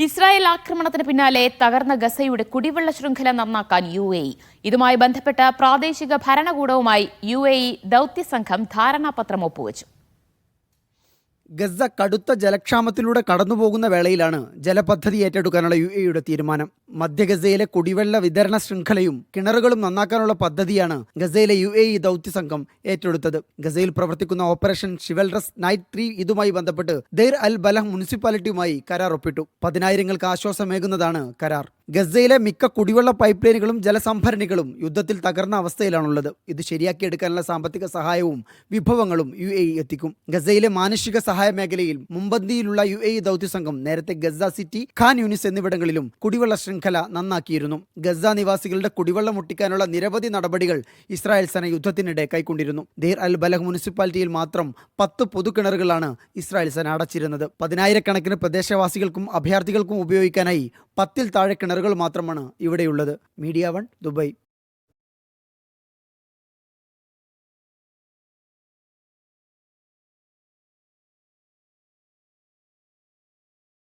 Israel ആക്രമണത്തിന് പിന്നാലെ തകർന്ന ഗസയുടെ കുടിവെള്ള ശൃംഖല നന്നാക്കാൻ UAE. ഇതുമായി ബന്ധപ്പെട്ട പ്രാദേശിക ഭരണകൂടവുമായി UAE ദൗത്യസംഘം ധാരണാപത്രം ഒപ്പുവച്ചു. ഗസ കടുത്ത ജലക്ഷാമത്തിലൂടെ കടന്നുപോകുന്ന വേളയിലാണ് ജലപദ്ധതി ഏറ്റെടുക്കാനുള്ള UAEയുടെ തീരുമാനം. മധ്യ ഗസയിലെ കുടിവെള്ള വിതരണ ശൃംഖലയും കിണറുകളും നന്നാക്കാനുള്ള പദ്ധതിയാണ് ഗസയിലെ UAE ദൗത്യസംഘം ഏറ്റെടുത്തത്. ഗസയിൽ പ്രവർത്തിക്കുന്ന ഓപ്പറേഷൻ ഷിവൽറസ് നൈറ്റ് 3 ഇതുമായി ബന്ധപ്പെട്ട് ദെയർ അൽ ബലഹ് മുനിസിപ്പാലിറ്റിയുമായി കരാർ ഒപ്പിട്ടു. 10,000-ങ്ങൾക്ക് ആശ്വാസമേകുന്നതാണ് കരാർ. ഗസയിലെ മിക്ക കുടിവെള്ള പൈപ്പ് ലൈനുകളും ജലസംഭരണികളും യുദ്ധത്തിൽ തകർന്ന അവസ്ഥയിലാണുള്ളത്. ഇത് ശരിയാക്കിയെടുക്കാനുള്ള സാമ്പത്തിക സഹായവും വിഭവങ്ങളും UAE എത്തിക്കും. ഗസയിലെ മാനുഷിക സഹായ മേഖലയിൽ മുമ്പന്തിയിലുള്ള UAE ദൗത്യസംഘം നേരത്തെ ഗസ സിറ്റി, ഖാൻ യൂനിസ് എന്നിവിടങ്ങളിലും കുടിവെള്ള ശൃംഖല നന്നാക്കിയിരുന്നു. ഗസ നിവാസികളുടെ കുടിവെള്ളം മുട്ടിക്കാനുള്ള നിരവധി നടപടികൾ ഇസ്രായേൽ സേന യുദ്ധത്തിനിടെ കൈക്കൊണ്ടിരുന്നു. ദെയർ അൽ ബലഹ് മുനിസിപ്പാലിറ്റിയിൽ മാത്രം 10 പൊതുകിണറുകളാണ് ഇസ്രായേൽ സേന അടച്ചിരുന്നത്. 10,000-കണക്കിന് പ്രദേശവാസികൾക്കും അഭയാർത്ഥികൾക്കും ഉപയോഗിക്കാനായി 10-ൽ താഴെ കിണറുകൾ മാത്രമാണ് ഇവിടെയുള്ളത്. Media 1 Dubai.